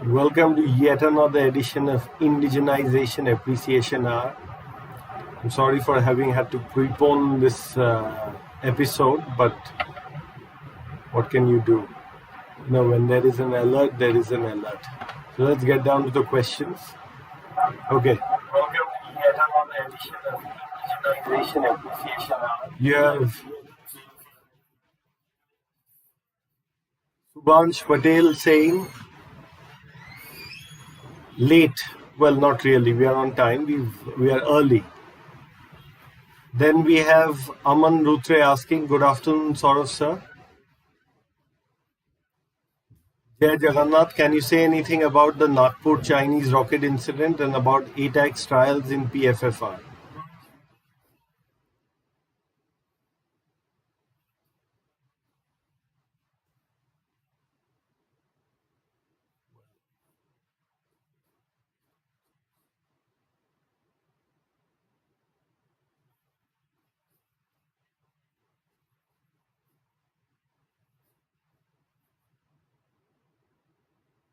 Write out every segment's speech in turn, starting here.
Welcome to yet another edition of Indigenization Appreciation Hour. I'm sorry for having had to prepone this episode, but what can you do? When there is an alert, there is an alert. So let's get down to the questions. Okay. Welcome to yet another edition of Indigenization Appreciation Hour. You have Subhansh Patel saying, late. Well, not really. We are on time. We are early. Then we have Aman Rutre asking, good afternoon, Saurav sir. Jai Jagannath, can you say anything about the Nagpur Chinese rocket incident and about ATAC's trials in PFFR?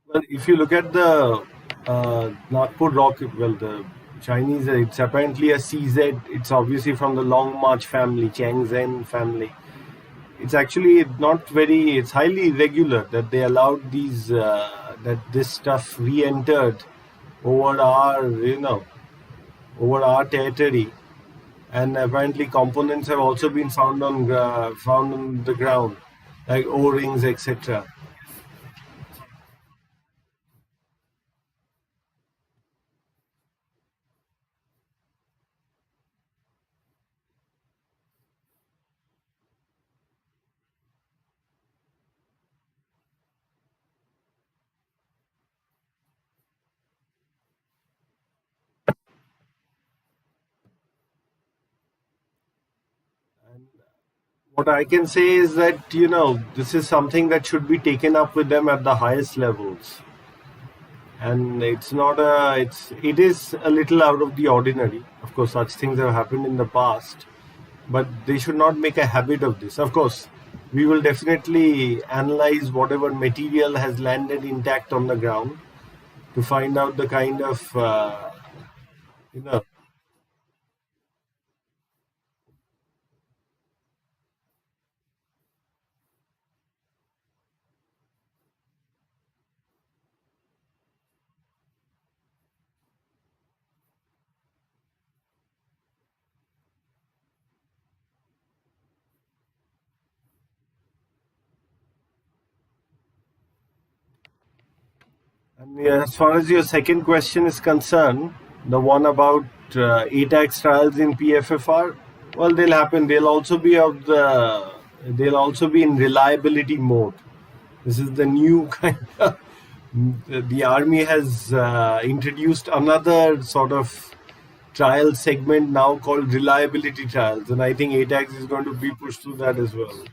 Well, if you look at the Nagpur rocket, well, the Chinese, it's apparently a CZ. It's obviously from the Long March family, Changzhen family. It's actually not very, it's highly irregular that they allowed that this stuff re-entered over over our territory. And apparently components have also been found on the ground, like O-rings, etc. What I can say is that this is something that should be taken up with them at the highest levels, and it is a little out of the ordinary. Of course, such things have happened in the past, but they should not make a habit of this. Of course, we will definitely analyze whatever material has landed intact on the ground to find out the kind of you know And as far as your second question is concerned, the one about ATAX trials in PFFR, well, they'll happen. They'll also be in reliability mode. This is the new kind of. The army has introduced another sort of trial segment now called reliability trials, and I think ATAX is going to be pushed through that as well.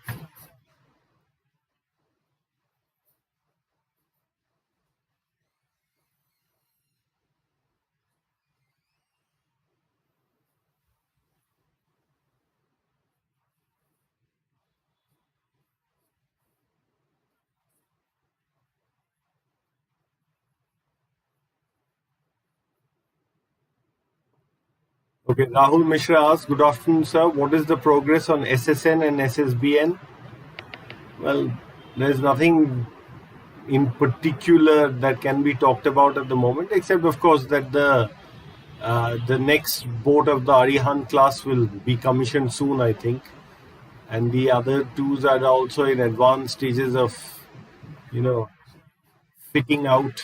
Okay, Rahul Mishra asks, good afternoon, sir. What is the progress on SSN and Ssbn? Well, there's nothing in particular that can be talked about at the moment, except, of course, that the next boat of the Arihan class will be commissioned soon, I think, and the other twos are also in advanced stages of, you know, fitting out,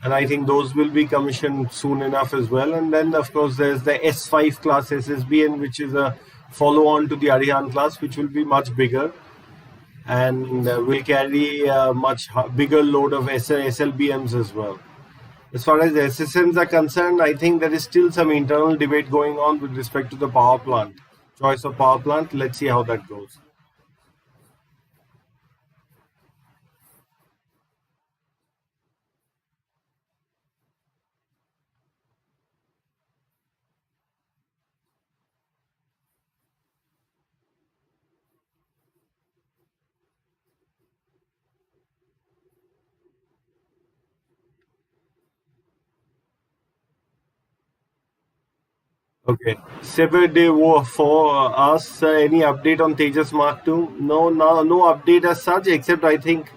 and I think those will be commissioned soon enough as well. And then, of course, there's the S5 class SSBN, which is a follow-on to the Arihan class, which will be much bigger and will carry a much bigger load of SLBMs as well. As far as SSNs are concerned, I think there is still some internal debate going on with respect to the power plant. Choice of power plant, let's see how that goes. Okay. Severed Day War for us. Any update on Tejas Mark II? No, no, no update as such, except I think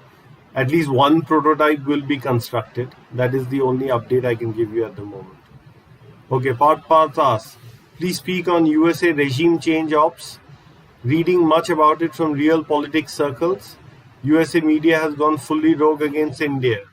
at least one prototype will be constructed. That is the only update I can give you at the moment. Okay, Parth asks, please speak on USA regime change ops. Reading much about it from real politics circles, USA media has gone fully rogue against India.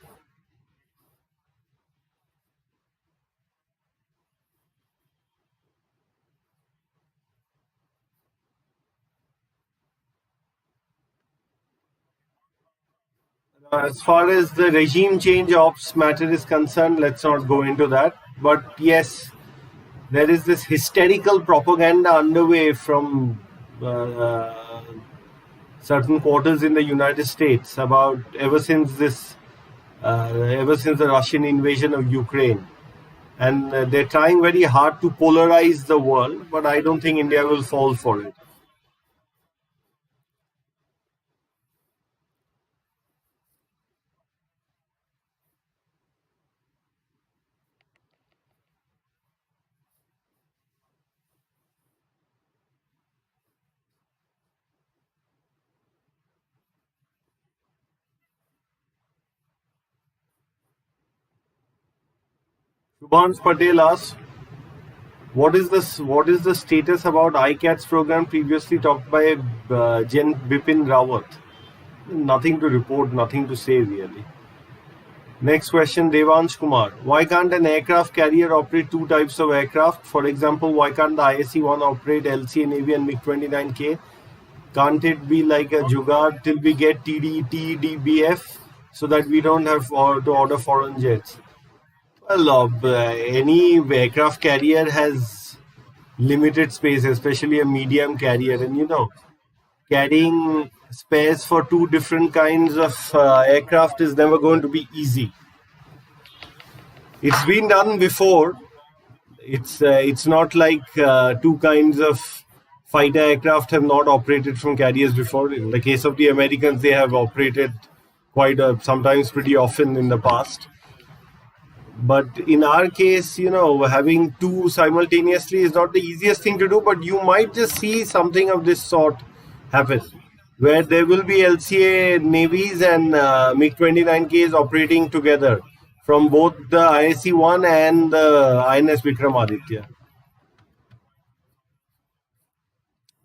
As far as the regime change ops matter is concerned, let's not go into that. But yes, there is this hysterical propaganda underway from certain quarters in the United States about ever since the Russian invasion of Ukraine, and they're trying very hard to polarize the world. But I don't think India will fall for it. Shubhans Patel asks, What is the status about ICATS program previously talked by Gen Bipin Rawat? Nothing to report, nothing to say really. Next question, Devansh Kumar. Why can't an aircraft carrier operate two types of aircraft? For example, why can't the ISC-1 operate LCA Navy and MiG-29K? Can't it be like a jugaad till we get TDBF so that we don't have to order foreign jets? Well, any aircraft carrier has limited space, especially a medium carrier, and carrying spares for two different kinds of aircraft is never going to be easy. It's been done before. It's not like two kinds of fighter aircraft have not operated from carriers before. In the case of the Americans, they have operated sometimes pretty often in the past. But in our case, having two simultaneously is not the easiest thing to do, but you might just see something of this sort happen, where there will be LCA navies and MiG-29Ks operating together from both the ISC-1 and the INS Vikramaditya.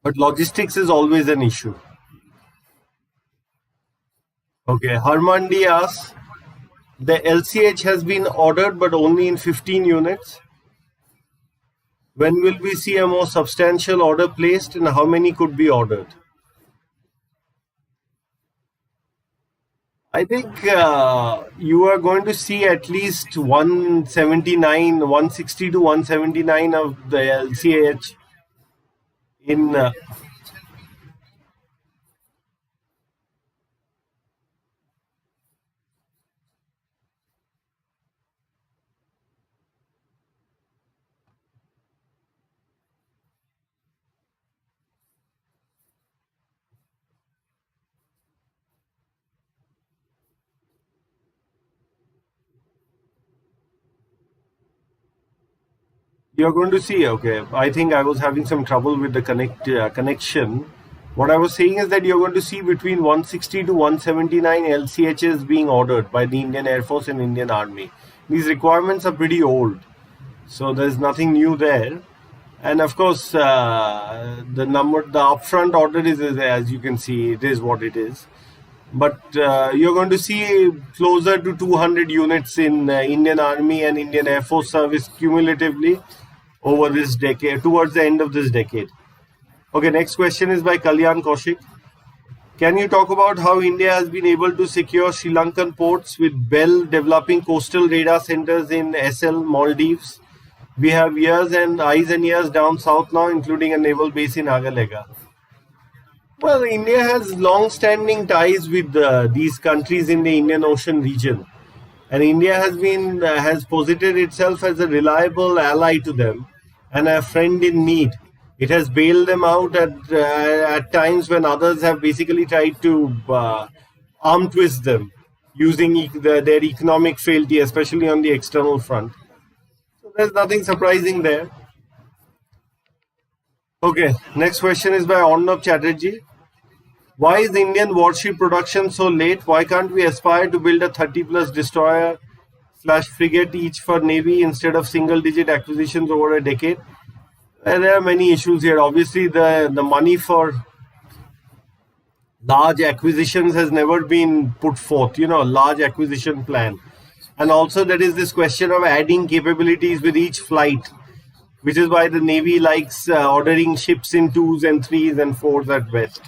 But logistics is always an issue. Okay, Harmandi asks, the LCH has been ordered but only in 15 units. When will we see a more substantial order placed, and how many could be ordered? I think you are going to see at least 179, 160 to 179 of the LCH in. You're going to see, okay. I think I was having some trouble with the connection. What I was saying is that you're going to see between 160 to 179 LCHs being ordered by the Indian Air Force and Indian Army. These requirements are pretty old, so there's nothing new there. And of course, the upfront order is, as you can see, it is what it is. But you're going to see closer to 200 units in Indian Army and Indian Air Force service cumulatively over this decade, towards the end of this decade. Okay, next question is by Kalyan Kaushik. Can you talk about how India has been able to secure Sri Lankan ports with Bell developing coastal radar centers in SL Maldives? We have years and eyes and ears down south now, including a naval base in Agalega. Well, India has long-standing ties with these countries in the Indian Ocean region, and India has posited itself as a reliable ally to them and a friend in need. It has bailed them out at times when others have basically tried to arm twist them using their economic frailty, especially on the external front. So there's nothing surprising there. Okay, next question is by Arnab Chatterjee. Why is Indian warship production so late? Why can't we aspire to build a 30 plus destroyer slash frigate each for Navy instead of single digit acquisitions over a decade? And there are many issues here. Obviously, the money for large acquisitions has never been put forth, large acquisition plan. And also, there is this question of adding capabilities with each flight, which is why the Navy likes ordering ships in twos and threes and fours at best.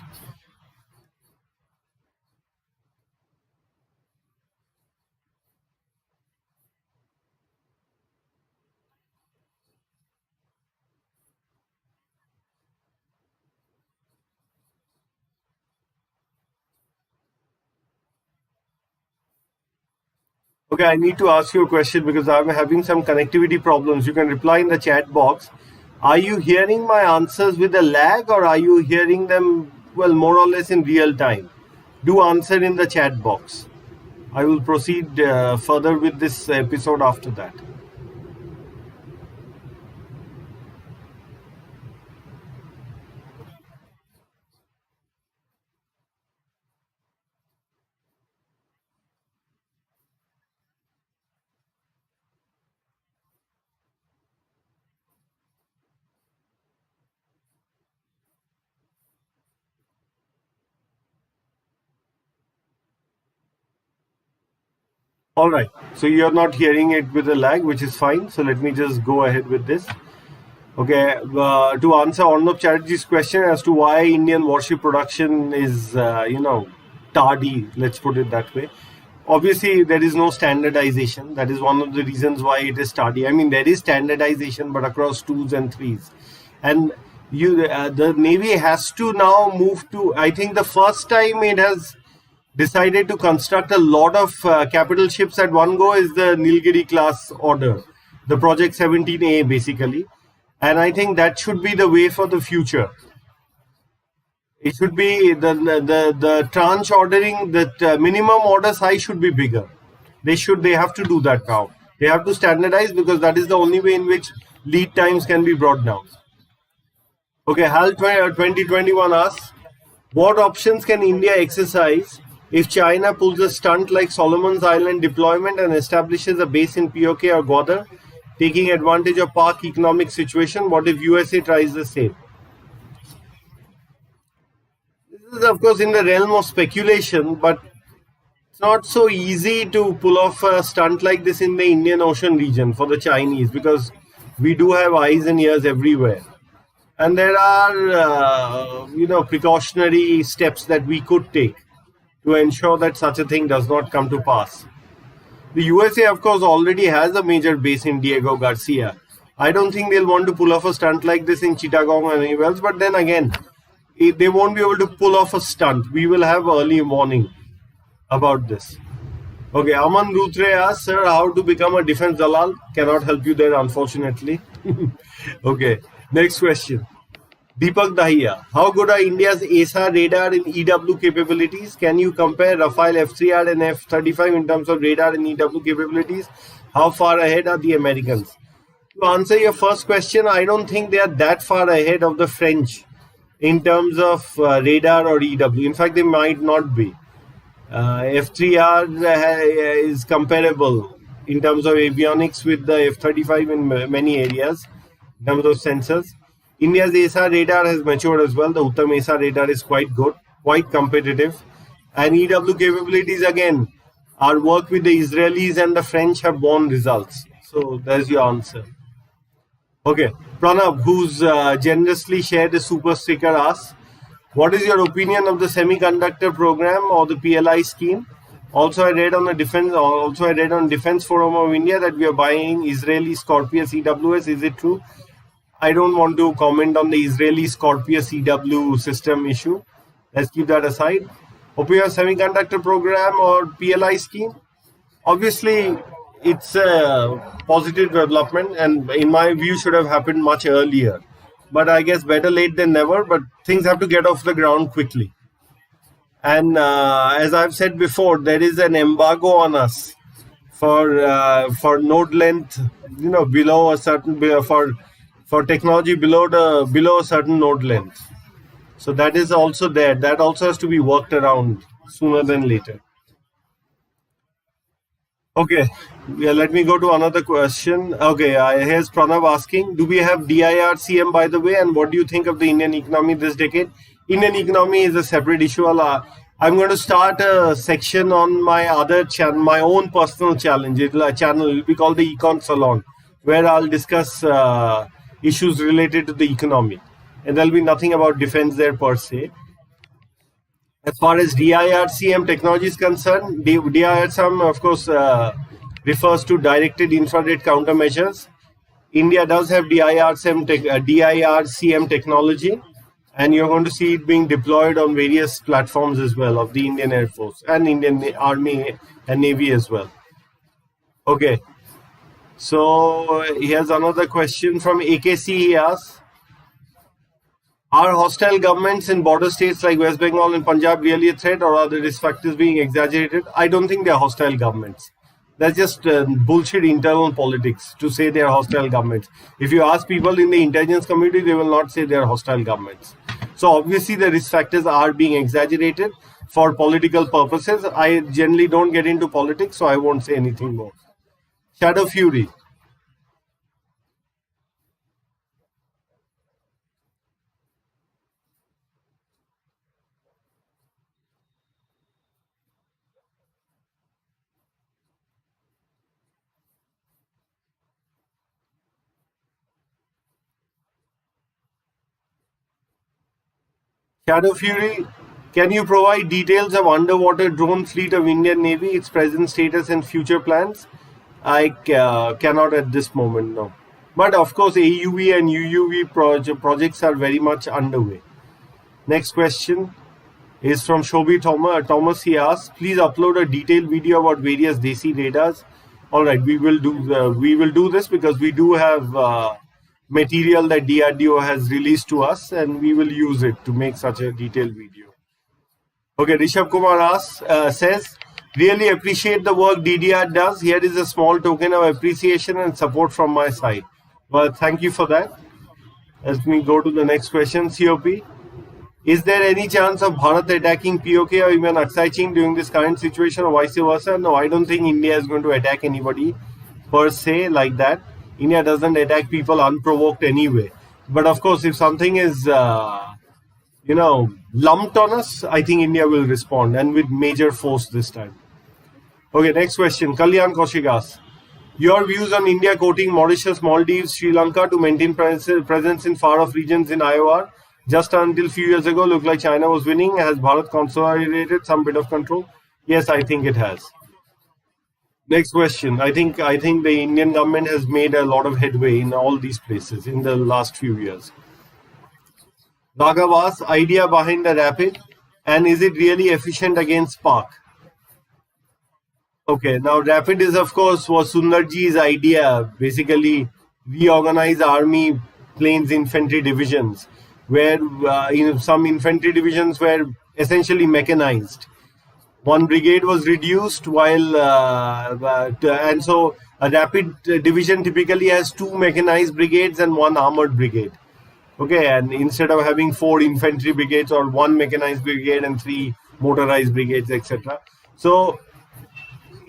Okay, I need to ask you a question because I'm having some connectivity problems. You can reply in the chat box. Are you hearing my answers with a lag or are you hearing them, well, more or less in real time? Do answer in the chat box. I will proceed further with this episode after that. All right. So you're not hearing it with a lag, which is fine. So let me just go ahead with this. Okay, to answer Arnab Chatterjee's question as to why Indian warship production is, tardy, let's put it that way. Obviously, there is no standardization. That is one of the reasons why it is tardy. I mean, there is standardization, but across twos and threes. And the Navy has to now move to, I think the first time it has decided to construct a lot of capital ships at one go is the Nilgiri class order, the Project 17A basically. And I think that should be the way for the future. It should be the tranche ordering, that minimum order size should be bigger. They have to do that now. They have to standardize because that is the only way in which lead times can be brought down. Okay, HAL 2021 asks, what options can India exercise if China pulls a stunt like Solomon's Island deployment and establishes a base in POK or Gwadar, taking advantage of Pak economic situation? What if USA tries the same? This is, of course, in the realm of speculation, but it's not so easy to pull off a stunt like this in the Indian Ocean region for the Chinese because we do have eyes and ears everywhere. And there are, precautionary steps that we could take to ensure that such a thing does not come to pass. The USA, of course, already has a major base in Diego Garcia. I don't think they'll want to pull off a stunt like this in Chittagong or anywhere else, but then again, they won't be able to pull off a stunt. We will have early warning about this. Okay, Aman Rutre asks, sir, how to become a defense dalal? Cannot help you there, unfortunately. Okay, next question. Deepak Dahiya, how good are India's ASA radar and EW capabilities? Can you compare Rafale F3R and F-35 in terms of radar and EW capabilities? How far ahead are the Americans? To answer your first question, I don't think they are that far ahead of the French in terms of radar or EW. In fact, they might not be. F3R is comparable in terms of avionics with the F-35 in many areas, in terms of sensors. India's ASA radar has matured as well. The Uttam ASA radar is quite good, quite competitive. And EW capabilities, again, our work with the Israelis and the French have borne results. So there's your answer. Okay, Pranab, who's generously shared a super sticker, asks, what is your opinion of the semiconductor program or the PLI scheme? Also, I read on Defense Forum of India that we are buying Israeli Scorpius EWS. Is it true? I don't want to comment on the Israeli Scorpius EW system issue. Let's keep that aside. Opinion semiconductor program or PLI scheme? Obviously, it's a positive development and in my view should have happened much earlier. But I guess better late than never, but things have to get off the ground quickly. And as I've said before, there is an embargo on us for node length, below a certain, for technology below a certain node length. So that is also there. That also has to be worked around sooner than later. Okay, yeah, let me go to another question. Okay, here's Pranav asking, do we have DIRCM, by the way, and what do you think of the Indian economy this decade? Indian economy is a separate issue. I'm going to start a section on my other channel, my own personal challenge. Channel will be called the Econ Salon, where I'll discuss issues related to the economy. And there'll be nothing about defense there per se. As far as DIRCM technology is concerned, DIRCM, of course, refers to directed infrared countermeasures. India does have DIRCM technology, and you're going to see it being deployed on various platforms as well of the Indian Air Force and Indian Army and Navy as well. Okay, so here's another question from AKC. He asks, are hostile governments in border states like West Bengal and Punjab really a threat, or are the risk factors being exaggerated? I don't think they're hostile governments. That's just bullshit internal politics to say they're hostile governments. If you ask people in the intelligence community, they will not say they're hostile governments. So obviously the risk factors are being exaggerated for political purposes. I generally don't get into politics, so I won't say anything more. Shadow Fury. Shadow Fury, can you provide details of underwater drone fleet of Indian Navy, its present status and future plans? I cannot at this moment, no. But of course, AUV and UUV projects are very much underway. Next question is from Shobi Thomas. He asks, please upload a detailed video about various Desi radars. All right, we will do this because we do have material that DRDO has released to us, and we will use it to make such a detailed video. Okay, Rishabh Kumar says, really appreciate the work DDR does. Here is a small token of appreciation and support from my side. Well, thank you for that. Let me go to the next question. COP, is there any chance of Bharat attacking POK or even Aksai Chin during this current situation, or vice versa? No, I don't think India is going to attack anybody per se like that. India doesn't attack people unprovoked anyway. But of course, if something is, lumped on us, I think India will respond, and with major force this time. Okay, next question. Kalyan Kaushik asks, your views on India quoting Mauritius, Maldives, Sri Lanka to maintain presence in far-off regions in IOR? Just until few years ago, looked like China was winning. Has Bharat consolidated some bit of control? Yes, I think it has. Next question. I think the Indian government has made a lot of headway in all these places in the last few years. Raghavas, idea behind the Rapid, and is it really efficient against Pak? Okay, now Rapid is, of course, was Sundarji's idea. Basically, reorganize army planes infantry divisions, where some infantry divisions were essentially mechanized. One brigade was reduced and so a rapid division typically has 2 mechanized brigades and 1 armored brigade. Okay, and instead of having 4 infantry brigades or 1 mechanized brigade and 3 motorized brigades, etc. So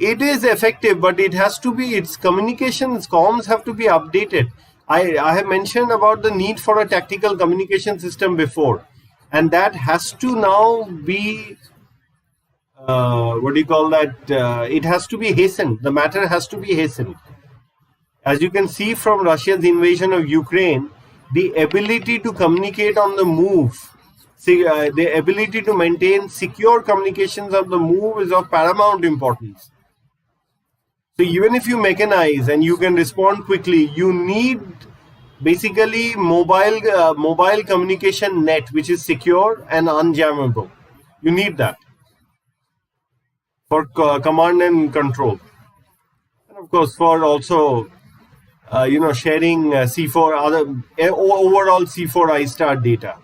it is effective, but it has to be, its comms have to be updated. I have mentioned about the need for a tactical communication system before, and that has to now be it has to be hastened. The matter has to be hastened. As you can see from Russia's invasion of Ukraine, the ability to communicate on the move, the ability to maintain secure communications on the move is of paramount importance. So even if you mechanize and you can respond quickly, you need basically mobile communication net which is secure and unjammable. You need that for command and control, and of course for also sharing C4 overall C4 I-Star data.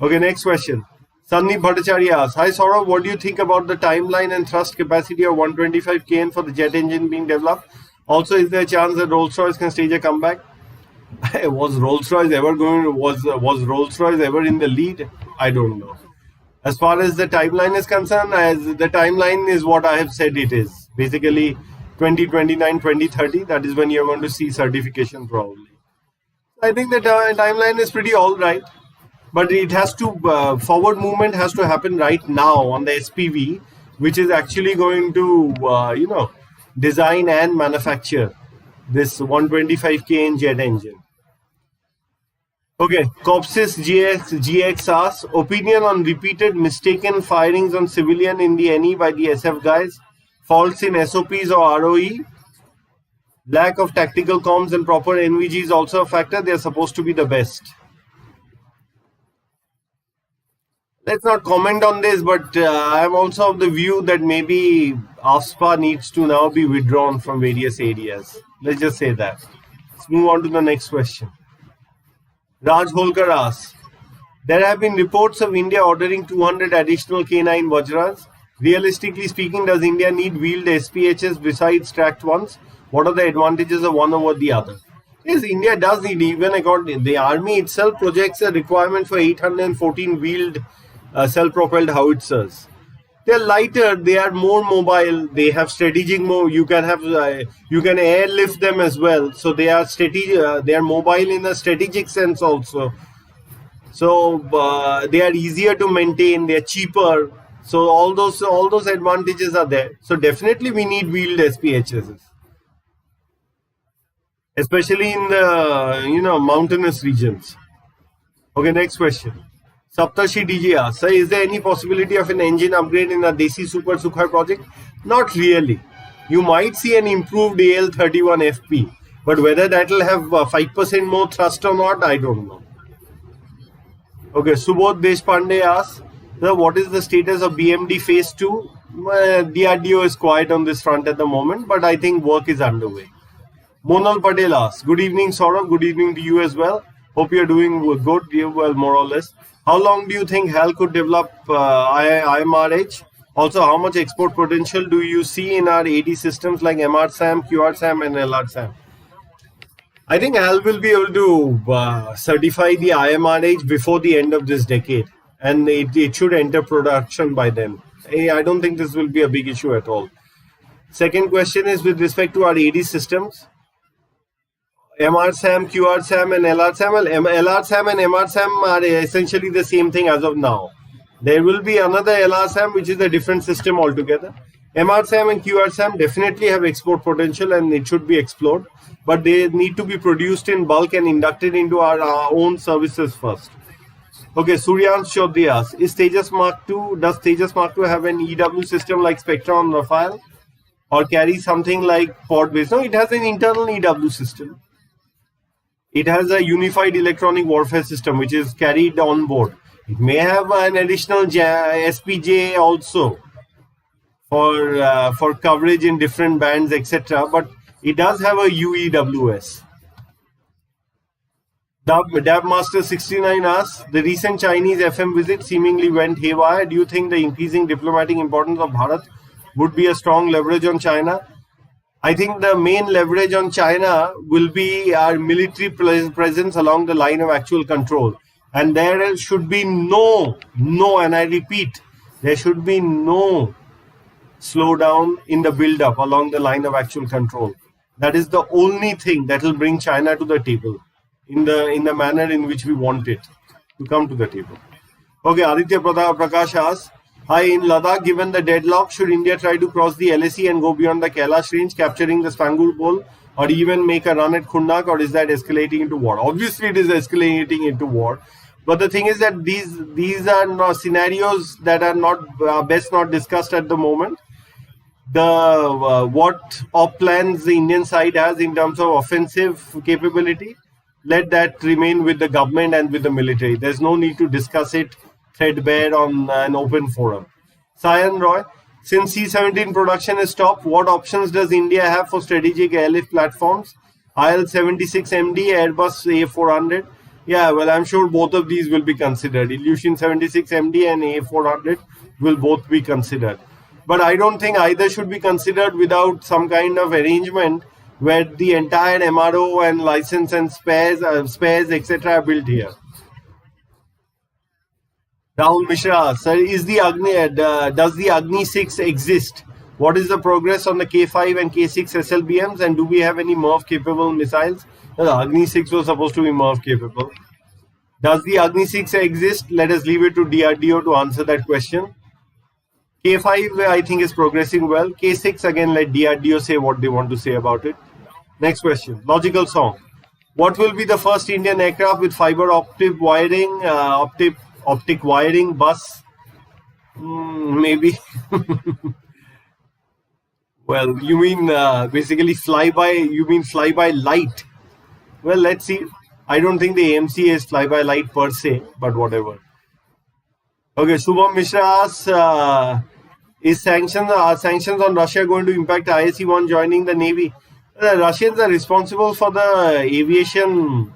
Okay, next question. Sandeep Bhattacharya asks, hi Saurav, what do you think about the timeline and thrust capacity of 125 kN for the jet engine being developed? Also, is there a chance that Rolls-Royce can stage a comeback? Was Rolls-Royce ever was Rolls-Royce ever in the lead? I don't know. As far as the timeline is concerned, as the timeline is what I have said it is. Basically 2029, 2030, that is when you're going to see certification probably. I think the timeline is pretty all right, but it has to forward movement has to happen right now on the SPV, which is actually going to design and manufacture this 125K jet engine. Okay, Copsis GX asks, opinion on repeated mistaken firings on civilian in the NE by the SF guys, faults in SOPs or ROE, lack of tactical comms and proper NVG is also a factor. They are supposed to be the best. Let's not comment on this, but I am also of the view that maybe AFSPA needs to now be withdrawn from various areas. Let's just say that. Let's move on to the next question. Raj Holkar asks, there have been reports of India ordering 200 additional K9 Vajras. Realistically speaking, does India need wheeled SPHs besides tracked ones? What are the advantages of one over the other? Yes, India does need, even according the army itself projects a requirement for 814 wheeled self-propelled howitzers. They are lighter, they are more mobile, they have strategic more. You can airlift them as well. So they are they are mobile in a strategic sense also. So they are easier to maintain, they are cheaper. So all those advantages are there. So definitely we need wheeled SPHs, especially in the mountainous regions. Okay, next question. Saptarshi DJ asks, sir, is there any possibility of an engine upgrade in a Desi Super Sukhoi project? Not really. You might see an improved AL31FP, but whether that will have 5% more thrust or not, I don't know. Okay, Subodh Deshpande asks, sir, what is the status of BMD Phase 2? DRDO is quiet on this front at the moment, but I think work is underway. Monal Patel asks, good evening, Saurav. Good evening to you as well. Hope you're doing good, well, more or less. How long do you think HAL could develop IMRH? Also, how much export potential do you see in our AD systems like MRSAM, QRSAM, and LRSAM? I think HAL will be able to certify the IMRH before the end of this decade, and it should enter production by then. I don't think this will be a big issue at all. Second question is with respect to our AD systems. MRSAM, QRSAM, and LRSAM. Well, LRSAM and MRSAM are essentially the same thing as of now. There will be another LRSAM, which is a different system altogether. MRSAM and QRSAM definitely have export potential and it should be explored, but they need to be produced in bulk and inducted into our own services first. Okay, Suryansh Chaudhary asks, does Tejas Mark II have an EW system like Spectra on Rafale or carry something like pod-based? No, it has an internal EW system. It has a unified electronic warfare system which is carried on board. It may have an additional SPJ also for coverage in different bands, etc. But it does have a UEWS. Dabmaster69 asks, the recent Chinese FM visit seemingly went haywire. Do you think the increasing diplomatic importance of Bharat would be a strong leverage on China? I think the main leverage on China will be our military presence along the line of actual control. And there should be no, and I repeat, there should be no slowdown in the build-up along the line of actual control. That is the only thing that will bring China to the table in the manner in which we want it to come to the table. Okay, Aditya Prakash asks, hi, in Ladakh, given the deadlock, should India try to cross the LAC and go beyond the Kailash range, capturing the Spangur Pole, or even make a run at Khundak, or is that escalating into war? Obviously, it is escalating into war. But the thing is that these are not scenarios that are not best not discussed at the moment. What op plans the Indian side has in terms of offensive capability, let that remain with the government and with the military. There's no need to discuss it threadbare on an open forum. Sayan Roy, since C-17 production is stopped, what options does India have for strategic airlift platforms? IL-76MD, Airbus A400. Yeah, well, I'm sure both of these will be considered. Ilyushin 76MD and A400 will both be considered. But I don't think either should be considered without some kind of arrangement where the entire MRO and license and spares etc. are built here. Rahul Mishra, sir, does the Agni 6 exist? What is the progress on the K5 and K6 SLBMs, and do we have any MIRV capable missiles? The Agni 6 was supposed to be MIRV capable. Does the Agni 6 exist? Let us leave it to DRDO to answer that question. K5, I think, is progressing well. K6, again, let DRDO say what they want to say about it. Next question. Logical song. What will be the first Indian aircraft with fiber optic wiring, optic wiring bus? Maybe. Well, you mean basically flyby? You mean flyby light? Well, let's see. I don't think the AMC is flyby light per se, but whatever. Okay, Shubham Mishra asks, are sanctions on Russia going to impact ISC-1 joining the Navy? The Russians are responsible for the aviation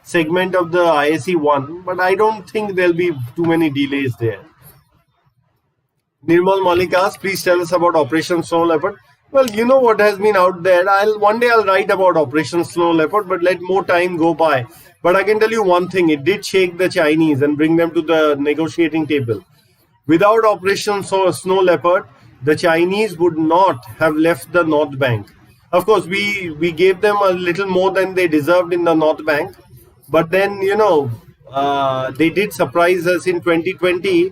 segment of the ISC-1, but I don't think there'll be too many delays there. Nirmal Malik asks, please tell us about Operation Snow Leopard. Well, you know what has been out there. One day I'll write about Operation Snow Leopard, but let more time go by. But I can tell you one thing, it did shake the Chinese and bring them to the negotiating table. Without Operation Snow Leopard, the Chinese would not have left the North Bank. Of course, we gave them a little more than they deserved in the North Bank. But then, they did surprise us in 2020.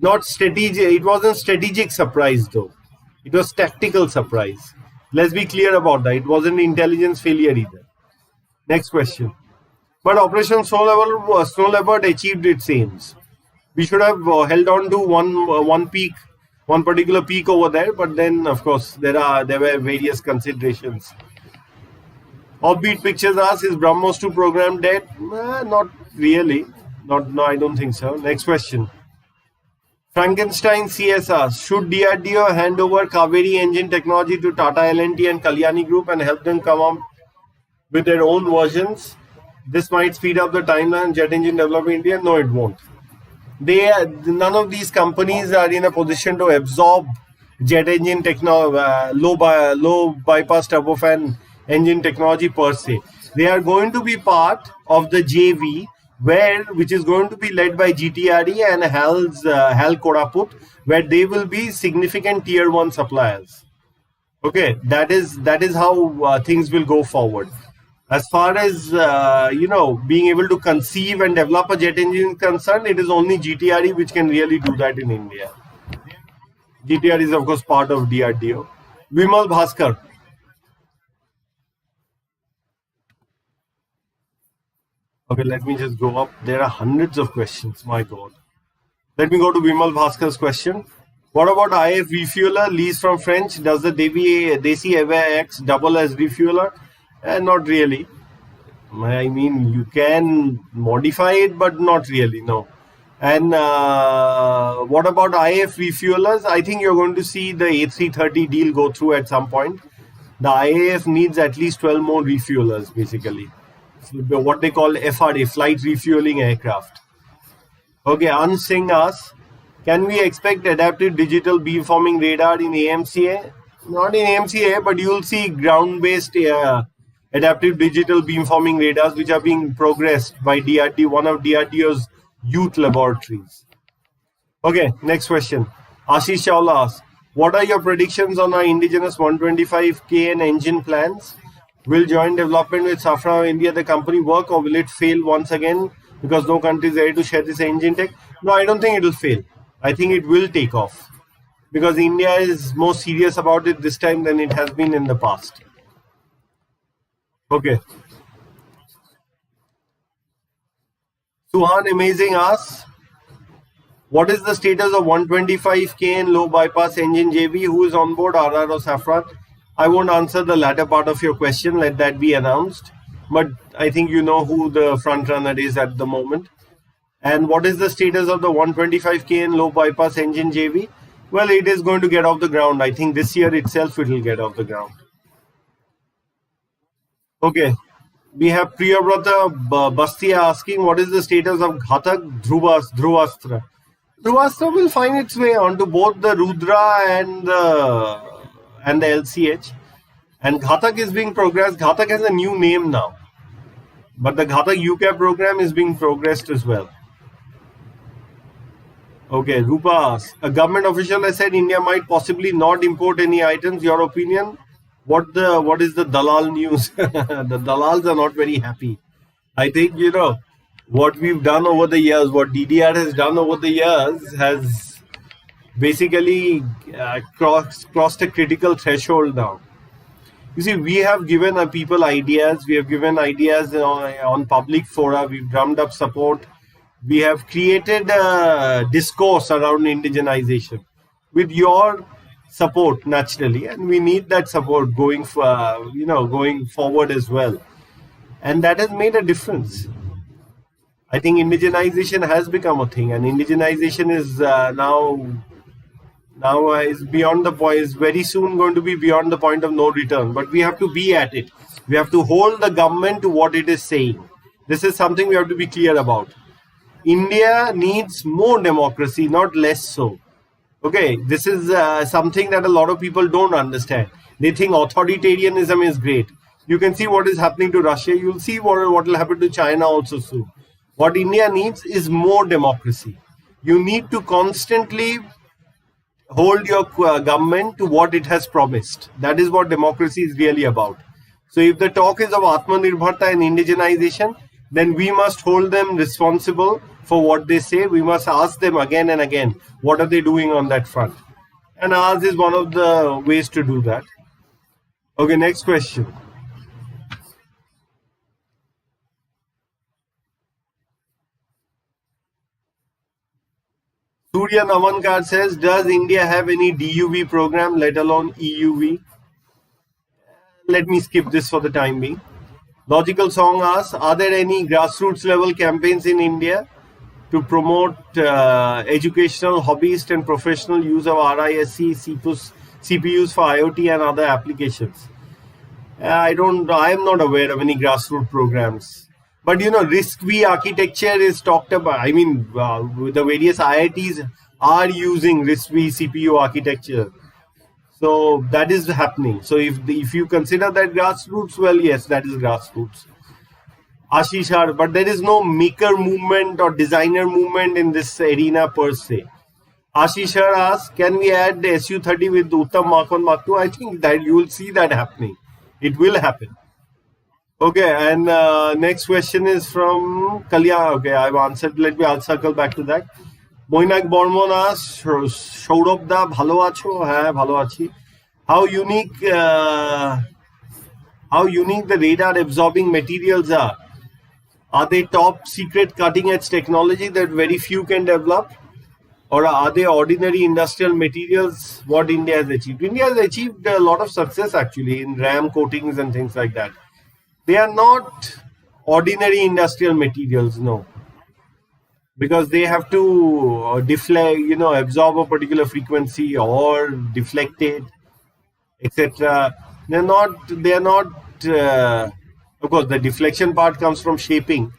Not strategic. It wasn't strategic surprise though. It was tactical surprise. Let's be clear about that. It wasn't intelligence failure either. Next question. But Operation Snow Leopard achieved its aims. We should have held on to one particular peak over there. But then, of course, there were various considerations. Offbeat Pictures asks, is Brahmos 2 program dead? Not really. No, I don't think so. Next question. Frankenstein CSR, should DRDO hand over Kaveri engine technology to Tata L&T and Kalyani Group and help them come up with their own versions? This might speed up the timeline jet engine development in India. No, it won't. None of these companies are in a position to absorb jet engine technology, low bypass turbofan engine technology per se. They are going to be part of the JV, which is going to be led by GTRE and HAL Koraput, where they will be significant tier 1 suppliers. Okay, that is how things will go forward. As far as being able to conceive and develop a jet engine is concerned, it is only GTRE which can really do that in India. GTRE is of course part of DRDO. Vimal Bhaskar. Okay, let me just go up. There are hundreds of questions. My God. Let me go to Vimal Bhaskar's question. What about IF refueler lease from French? Does the Desi Eva X double as refueler? Not really. I mean, you can modify it, but not really, no. And what about IF refuelers? I think you're going to see the A330 deal go through at some point. The IAF needs at least 12 more refuelers, basically. What they call FRA, flight refueling aircraft. Okay, Ansing asks, can we expect adaptive digital beamforming radar in AMCA? Not in AMCA, but you will see ground-based adaptive digital beamforming radars which are being progressed by DRD, one of DRDO's youth laboratories. Okay, next question. Ashish Chawla asks, what are your predictions on our indigenous 125KN engine plans? Will joint development with Safran India, the company, work, or will it fail once again because no country is ready to share this engine tech? No, I don't think it will fail. I think it will take off because India is more serious about it this time than it has been in the past. Okay. Suhan Amazing asks, what is the status of 125KN low bypass engine JV? Who is on board, RR or Safran? I won't answer the latter part of your question. Let that be announced. But I think you know who the front runner is at the moment. And what is the status of the 125KN low bypass engine JV? Well, it is going to get off the ground. I think this year itself it will get off the ground. Okay. We have Priyavrata Bastia asking, what is the status of Ghatak Dhruvastra? Dhruvastra will find its way onto both the Rudra and the LCH. And Ghatak is being progressed. Ghatak has a new name now. But the Ghatak UCAP program is being progressed as well. Okay, Rupa asks, a government official has said India might possibly not import any items. Your opinion? What is the Dalal news? The Dalals are not very happy. I think, what we've done over the years, what DDR has done over the years has basically crossed a critical threshold now. You see, we have given people ideas. We have given ideas on public fora. We've drummed up support. We have created a discourse around indigenization with your support naturally, and we need that support going forward as well. And that has made a difference. I think indigenization has become a thing, and indigenization is now is beyond the point, is very soon going to be beyond the point of no return. But we have to be at it. We have to hold the government to what it is saying. This is something we have to be clear about. India needs more democracy, not less so. Okay, this is something that a lot of people don't understand. They think authoritarianism is great. You can see what is happening to Russia. You'll see what will happen to China also soon. What India needs is more democracy. You need to constantly hold your government to what it has promised. That is what democracy is really about. So if the talk is of Atmanirbharta and indigenization, then we must hold them responsible for what they say. We must ask them again and again, what are they doing on that front? And ours is one of the ways to do that. Okay, next question. Surya Namankar says, does India have any DUV program, let alone EUV? Let me skip this for the time being. Logical Song asks, are there any grassroots level campaigns in India to promote educational, hobbyist and professional use of RISC CPUs for IoT and other applications? I am not aware of any grassroots programs. But RISC-V architecture is talked about. I mean, the various IITs are using RISC-V CPU architecture. So that is happening. So if you consider that grassroots, well, yes, that is grassroots. Ashish, but there is no maker movement or designer movement in this arena per se. Ashish asks, can we add the SU-30 with Uttam Mark 1, Mark 2? I think that you will see that happening. It will happen. Okay, and next question is from Kalyan. Okay, I've answered. I'll circle back to that. Moinak Bormon asks, Saurav Jha, bhalo acho? Hai, bhalo achi. How unique the radar absorbing materials are? Are they top secret cutting edge technology that very few can develop? Or are they ordinary industrial materials what India has achieved? India has achieved a lot of success actually in RAM coatings and things like that. They are not ordinary industrial materials, no. Because they have to deflect, absorb a particular frequency or deflect it, etc. They are not, of course, the deflection part comes from shaping,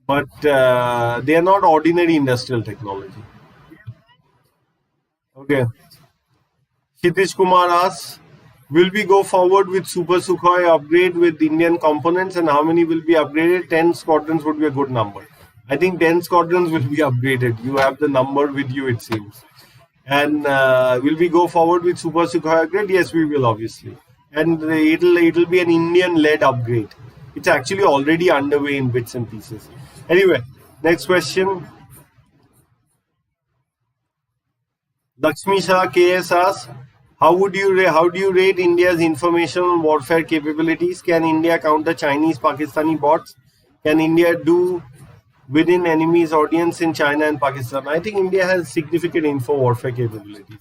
but they are not ordinary industrial technology. Okay. Shitish Kumar asks, will we go forward with Super Sukhoi upgrade with Indian components, and how many will be upgraded? 10 squadrons would be a good number. I think 10 squadrons will be upgraded. You have the number with you, it seems. And will we go forward with Super Sukhoi upgrade? Yes, we will, obviously. And it'll be an Indian-led upgrade. It's actually already underway in bits and pieces. Anyway, next question. Lakshmi Shah KS asks, how do you rate India's informational warfare capabilities? Can India counter Chinese, Pakistani bots? Can India do within enemy's audience in China and Pakistan? I think India has significant info warfare capabilities.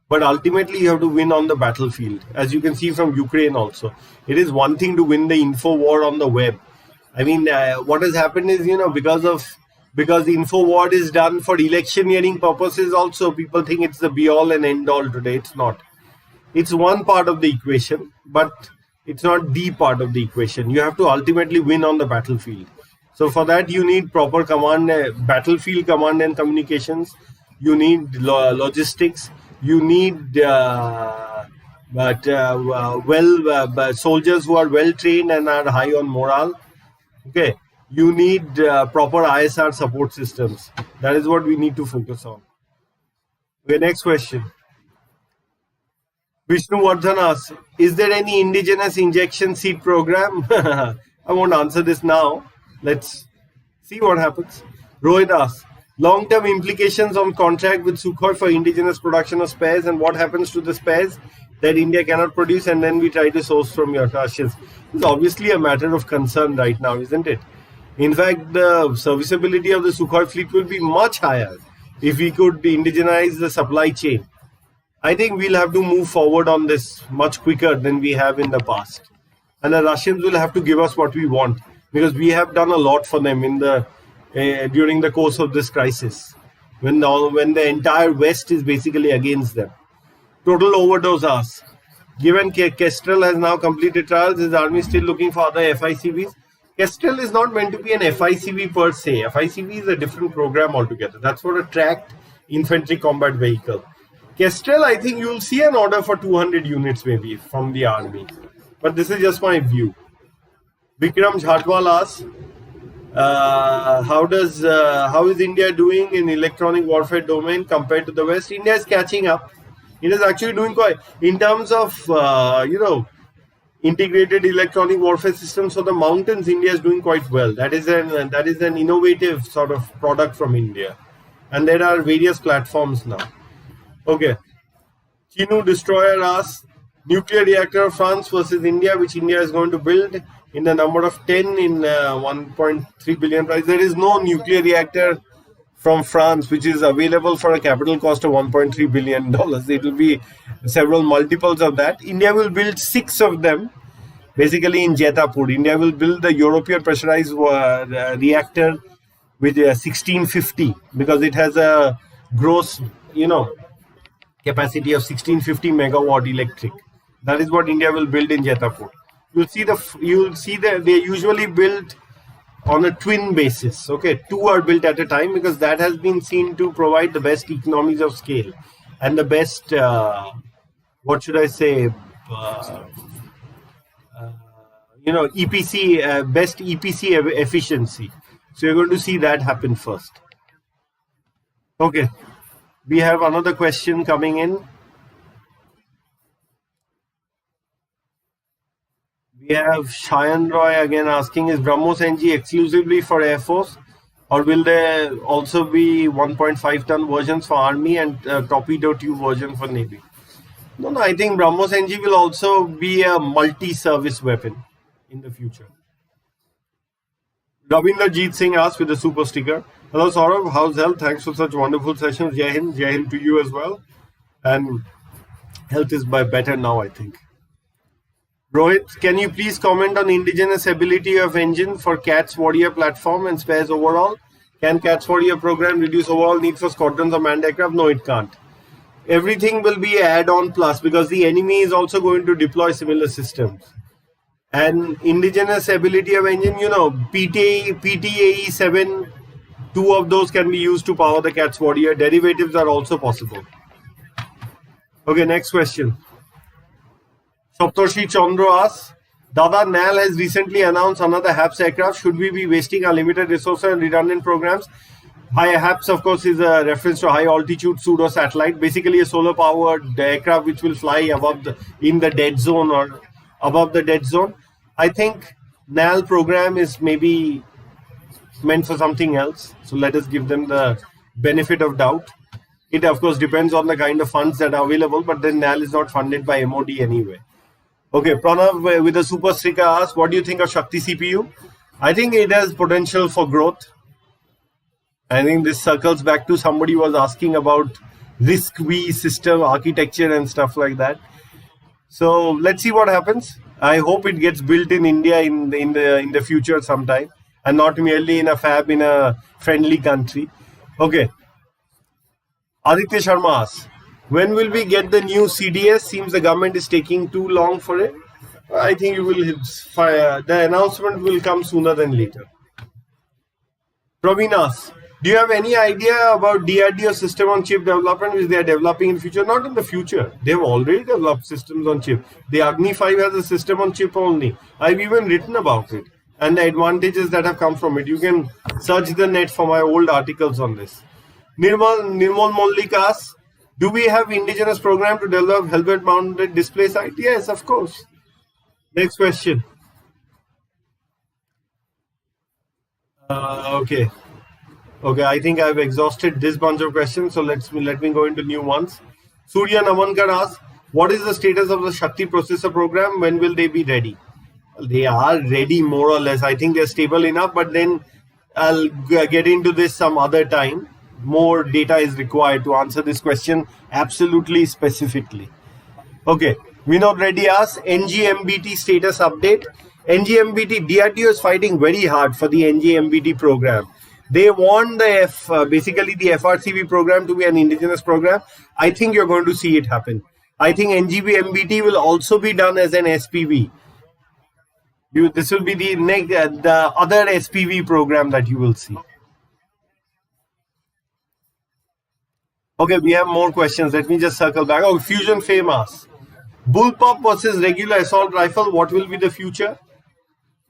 But ultimately, you have to win on the battlefield. As you can see from Ukraine also. It is one thing to win the info war on the web. I mean, what has happened is, because the info war is done for electioneering purposes also, people think it's the be-all and end-all today. It's not. It's one part of the equation, but it's not the part of the equation. You have to ultimately win on the battlefield. So for that, you need proper battlefield command and communications. You need logistics. You need but soldiers who are well trained and are high on morale. Okay, you need proper ISR support systems. That is what we need to focus on. Okay, next question. Vishnu Vardhan asks, is there any indigenous injection seed program? I won't answer this now. Let's see what happens. Rohit asks, long-term implications on contract with Sukhoi for indigenous production of spares, and what happens to the spares that India cannot produce and then we try to source from your Russians. It's obviously a matter of concern right now, isn't it? In fact, the serviceability of the Sukhoi fleet will be much higher if we could indigenize the supply chain. I think we'll have to move forward on this much quicker than we have in the past. And the Russians will have to give us what we want, because we have done a lot for them in the during the course of this crisis, when the entire West is basically against them. Total overdose asks, given Kestrel has now completed trials, is the army still looking for other FICVs? Kestrel is not meant to be an FICV per se. FICV is a different program altogether. That's for a tracked infantry combat vehicle. Kestrel, I think you'll see an order for 200 units maybe from the army. But this is just my view. Vikram Jhatwal asks, how is India doing in electronic warfare domain compared to the West? India is catching up. It is actually doing quite, in terms of, integrated electronic warfare systems for the mountains, India is doing quite well. That is an innovative sort of product from India. And there are various platforms now. Okay. Chinu Destroyer asks, nuclear reactor of France versus India, which India is going to build in the number of 10 in 1.3 billion price. There is no nuclear reactor from France which is available for a capital cost of $1.3 billion. It will be several multiples of that. India will build 6 of them, basically in Jetapur. India will build the European pressurized reactor with 1650, because it has a gross, capacity of 1650 megawatt electric. That is what India will build in Jetapur. You'll see that they usually build on a twin basis. Okay, 2 are built at a time, because that has been seen to provide the best economies of scale and the best, EPC, best EPC efficiency. So you're going to see that happen first. Okay, we have another question coming in. We have Shayan Roy again asking, is Brahmos NG exclusively for Air Force, or will there also be 1.5 ton versions for Army and Torpedo tube version for Navy? No, I think Brahmos NG will also be a multi-service weapon in the future. Ravinderjeet Singh asks with a super sticker, hello Saurav, how's health? Thanks for such wonderful sessions. Jai Hind to you as well. And health is better now, I think. Rohit, can you please comment on indigenous ability of engine for CATS Warrior platform and spares overall? Can CATS Warrior program reduce overall need for squadrons of manned aircraft? No, it can't. Everything will be add-on plus, because the enemy is also going to deploy similar systems. And indigenous ability of engine, PTAE 7, 2 of those can be used to power the CATS Warrior. Derivatives are also possible. Okay, next question. Saptarshi Chandra asks, Dada, NAL has recently announced another HAPS aircraft. Should we be wasting our limited resources and redundant programs? HAPS, of course, is a reference to high altitude pseudo satellite, basically a solar powered aircraft which will fly in the dead zone or above the dead zone. I think NAL program is maybe meant for something else. So let us give them the benefit of doubt. It, of course, depends on the kind of funds that are available, but then NAL is not funded by MOD anyway. Okay, Pranav with a super sticker asks, what do you think of Shakti CPU? I think it has potential for growth. I think this circles back to somebody was asking about RISC-V system architecture and stuff like that. So let's see what happens. I hope it gets built in India in the future sometime, and not merely in a fab in a friendly country. Okay. Aditya Sharma asks, when will we get the new CDS? Seems the government is taking too long for it. I think the announcement will come sooner than later. Praveen asks, Do you have any idea about DRDO system on chip development which they are developing in future? Not in the future. They have already developed systems on chip. The Agni 5 has a system on chip only. I've even written about it and the advantages that have come from it. You can search the net for my old articles on this. Nirmal Mollik asks, do we have indigenous program to develop helmet mounted display site? Yes, of course. Next question. Okay, I think I've exhausted this bunch of questions, so let me go into new ones. Surya Namankar asks, what is the status of the Shakti processor program? When will they be ready? Well, they are ready more or less. I think they're stable enough, but then I'll get into this some other time. More data is required to answer this question absolutely specifically. Okay, Vinod Reddy asks, NGMBT status update. NGMBT, DRDO is fighting very hard for the NGMBT program. They want the basically the FRCB program to be an indigenous program. I think you're going to see it happen. I think NGMBT will also be done as an SPV. This will be the other SPV program that you will see. Okay, we have more questions. Let me just circle back. Oh, Fusion Fame asks, bullpup versus regular assault rifle, what will be the future?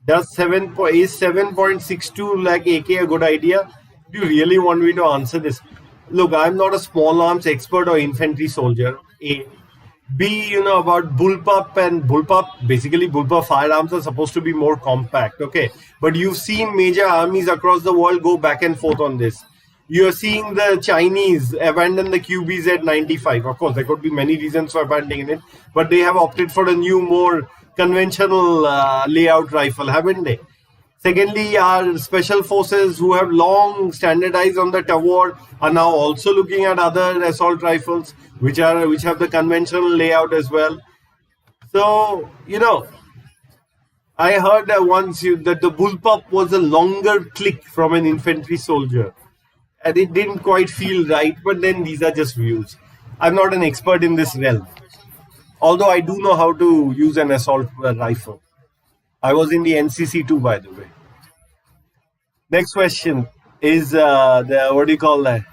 Is 7.62 lakh AK a good idea? Do you really want me to answer this? Look, I'm not a small arms expert or infantry soldier. A. B, about bullpup and bullpup. Basically, bullpup firearms are supposed to be more compact, okay? But you've seen major armies across the world go back and forth on this. You're seeing the Chinese abandon the QBZ-95. Of course, there could be many reasons for abandoning it, but they have opted for a new, more conventional layout rifle, haven't they? Secondly, our special forces who have long standardized on the Tavor are now also looking at other assault rifles which have the conventional layout as well. So, I heard once that the bullpup was a longer click from an infantry soldier. And it didn't quite feel right, but then these are just views. I'm not an expert in this realm. Although I do know how to use an assault rifle. I was in the NCC too, by the way. Next question is, what do you call that?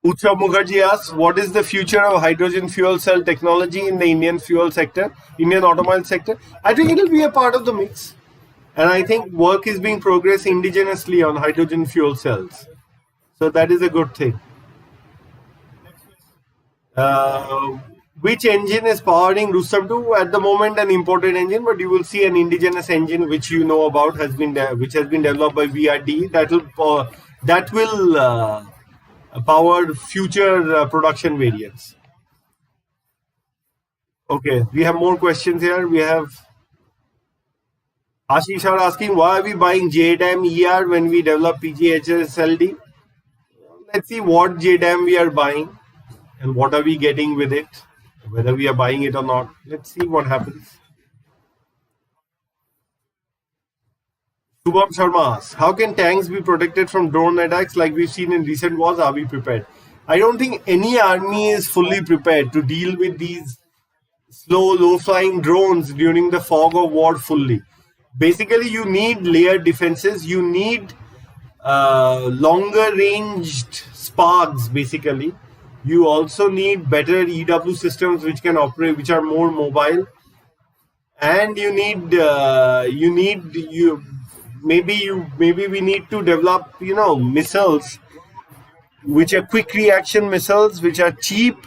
Utsav Mukherjee asks, what is the future of hydrogen fuel cell technology in the Indian fuel sector, Indian automobile sector? I think it will be a part of the mix. And I think work is being progressed indigenously on hydrogen fuel cells. So that is a good thing. Which engine is powering Rustam 2? At the moment, an imported engine, but you will see an indigenous engine which you know about which has been developed by VRD that will power future production variants. Okay, we have more questions here. We have Ashish are asking, why are we buying JDAM ER when we develop PGHSLD? Let's see what JDAM we are buying and what are we getting with it, whether we are buying it or not. Let's see what happens. Subham Sharma asks, how can tanks be protected from drone attacks like we've seen in recent wars? Are we prepared? I don't think any army is fully prepared to deal with these slow, low-flying drones during the fog of war fully. Basically, you need layered defenses. You need longer-ranged SPARs, basically. You also need better EW systems which can operate, which are more mobile. And maybe we need to develop, missiles which are quick reaction missiles, which are cheap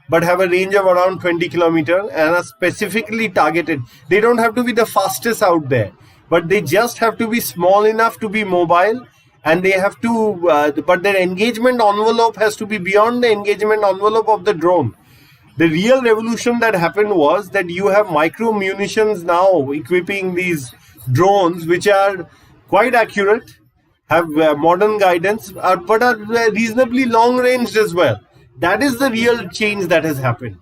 but have a range of around 20 kilometers and are specifically targeted. They don't have to be the fastest out there, but they just have to be small enough to be mobile, and they have to, but their engagement envelope has to be beyond the engagement envelope of the drone. The real revolution that happened was that you have micro munitions now equipping these drones, which are quite accurate, have modern guidance, but are reasonably long ranged as well. That is the real change that has happened.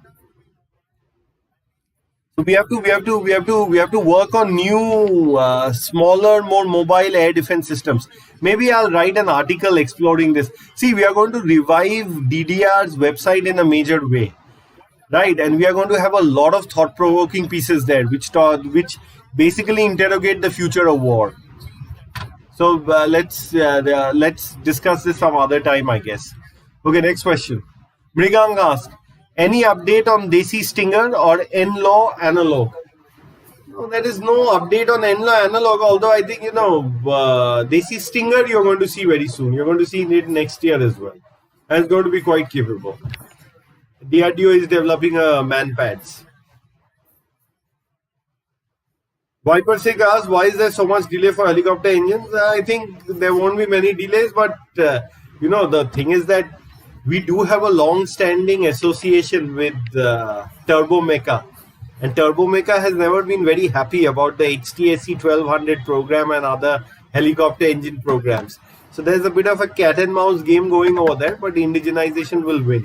So we have to work on new, smaller, more mobile air defense systems. Maybe I'll write an article exploring this. See, we are going to revive DDR's website in a major way, right? And we are going to have a lot of thought-provoking pieces there, which basically interrogate the future of war. So let's discuss this some other time, I guess. Okay, next question. Mrigang asked, any update on Desi Stinger or N-Law analog? No, there is no update on N-Law analog. Although I think Desi Stinger you're going to see very soon. You're going to see it next year as well, and it's going to be quite capable. DRDO is developing man pads. Viper Singh asked, why is there so much delay for helicopter engines? I think there won't be many delays, but the thing is that we do have a long-standing association with Turbo Mecha, and Turbo Mecha has never been very happy about the HTSC 1200 program and other helicopter engine programs. So there's a bit of a cat and mouse game going over there, but indigenization will win.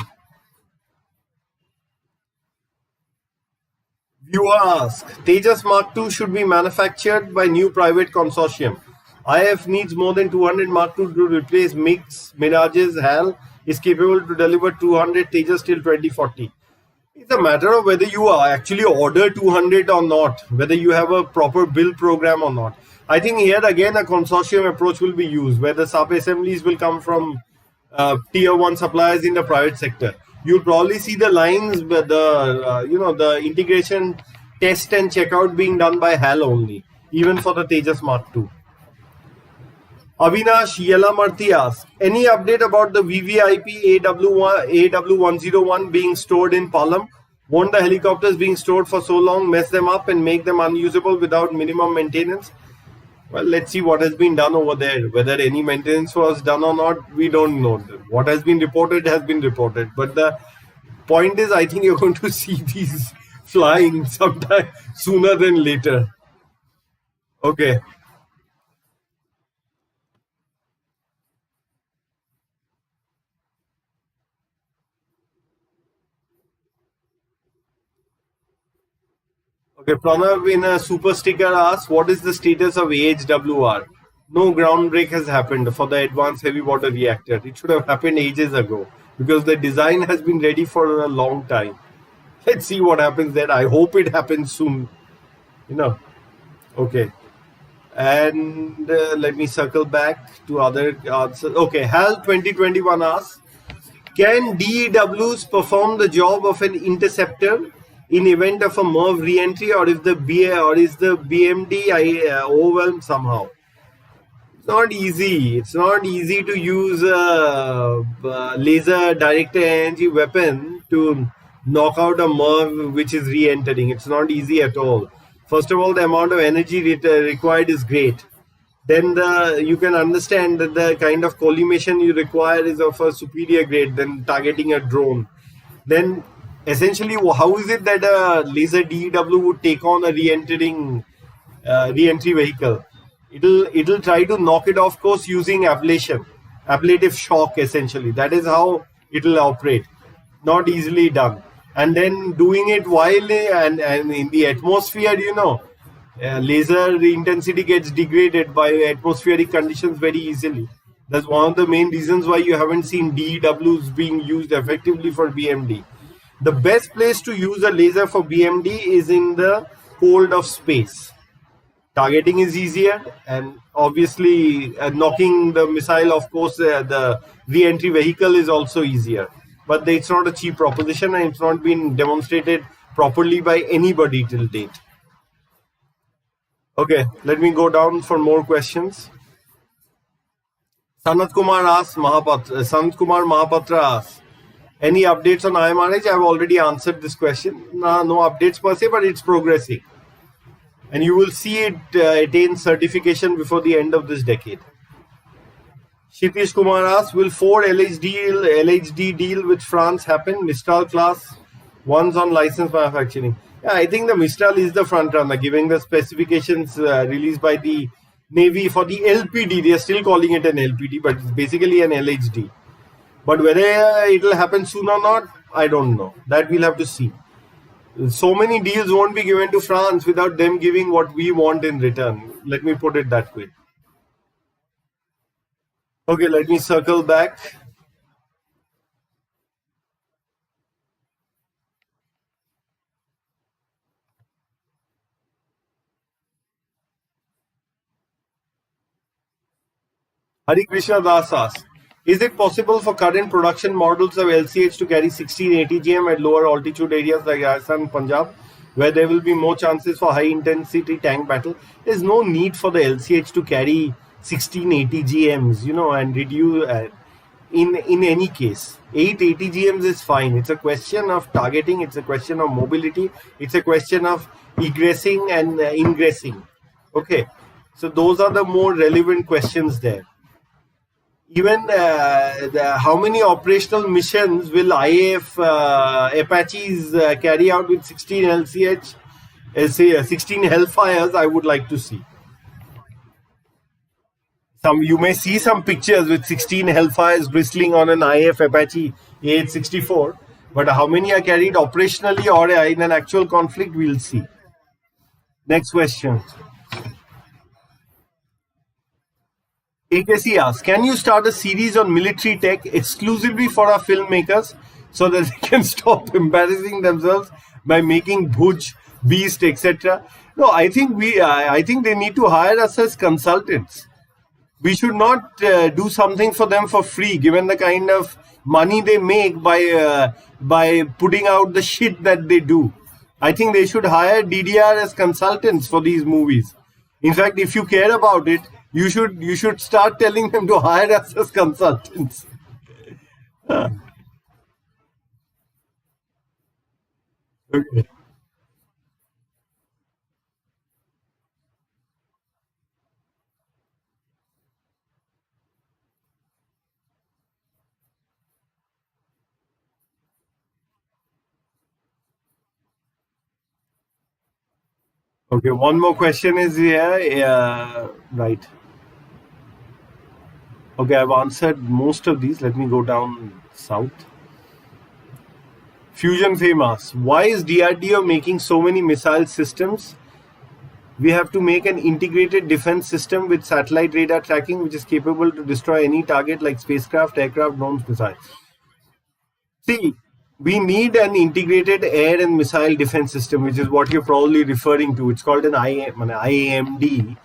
Viewer asks, Tejas Mark II should be manufactured by new private consortium. IF needs more than 200 Mark II to replace MiGs, Mirages. HAL is capable to deliver 200 Tejas till 2040. It's a matter of whether you are actually order 200 or not, whether you have a proper build program or not. I think here again a consortium approach will be used, where the sub-assemblies will come from tier one suppliers in the private sector. You'll probably see the lines, but the integration test and checkout being done by HAL only, even for the Tejas Mark II. Avinash Yelamarthi asks, any update about the VVIP AW101 being stored in Palam? Won't the helicopters being stored for so long mess them up and make them unusable without minimum maintenance? Well, let's see what has been done over there. Whether any maintenance was done or not, we don't know. What has been reported has been reported. But the point is, I think you're going to see these flying sometime sooner than later. Okay. Okay, Pranav in a super sticker asks, what is the status of AHWR? No ground break has happened for the advanced heavy water reactor. It should have happened ages ago because the design has been ready for a long time. Let's see what happens there. I hope it happens soon. You know. Okay. And let me circle back to other answers. Okay, HAL 2021 asks, can DEWs perform the job of an interceptor in event of a MIRV re-entry, or if the BA or is the BMD overwhelmed somehow? It's not easy. It's not easy to use a laser directed energy weapon to knock out a MIRV which is re-entering. It's not easy at all. First of all, the amount of energy required is great. Then you can understand that the kind of collimation you require is of a superior grade than targeting a drone. Then essentially, how is it that a laser DEW would take on a re-entry vehicle? It'll try to knock it off course using ablative shock. Essentially, that is how it'll operate. Not easily done. And then doing it while and in the atmosphere, laser intensity gets degraded by atmospheric conditions very easily. That's one of the main reasons why you haven't seen DEWs being used effectively for BMD. The best place to use a laser for BMD is in the cold of space. Targeting is easier, and obviously knocking the missile, of course, the re-entry vehicle is also easier. But it's not a cheap proposition, and it's not been demonstrated properly by anybody till date. Okay, let me go down for more questions. Sanat Kumar Mahapatra asks, any updates on IMRH? I've already answered this question. No updates per se, but it's progressing. And you will see it attain certification before the end of this decade. Shitish Kumar asks, will Ford LHD deal with France happen? Mistral class ones on license manufacturing. Yeah, I think the Mistral is the front runner, giving the specifications released by the Navy for the LPD. They are still calling it an LPD, but it's basically an LHD. But whether it will happen soon or not, I don't know. That we'll have to see. So many deals won't be given to France without them giving what we want in return. Let me put it that way. Okay, let me circle back. Hari Krishna Das asks, is it possible for current production models of LCH to carry 1680 GM at lower altitude areas like Rajasthan and Punjab, where there will be more chances for high intensity tank battle? There's no need for the LCH to carry 1680 GMs, and reduce in any case. 880 GMs is fine. It's a question of targeting, it's a question of mobility, it's a question of egressing and ingressing. Okay, so those are the more relevant questions there. Even how many operational missions will IAF Apaches carry out with 16 LCH, 16 Hellfires? I would like to see. You may see some pictures with 16 Hellfires bristling on an IAF Apache A864, but how many are carried operationally or in an actual conflict, we'll see. Next question. AKC asks, can you start a series on military tech exclusively for our filmmakers so that they can stop embarrassing themselves by making Bhuj, Beast, etc.? No, I think they need to hire us as consultants. We should not do something for them for free, given the kind of money they make by putting out the shit that they do. I think they should hire DDR as consultants for these movies. In fact, if you care about it, you should start telling them to hire us as consultants. Okay. Okay, one more question is here. Right. Okay, I've answered most of these. Let me go down south. Fusion Fame asks, why is DRDO making so many missile systems? We have to make an integrated defense system with satellite radar tracking, which is capable to destroy any target like spacecraft, aircraft, drones, missiles. See, we need an integrated air and missile defense system, which is what you're probably referring to. It's called an IAMD.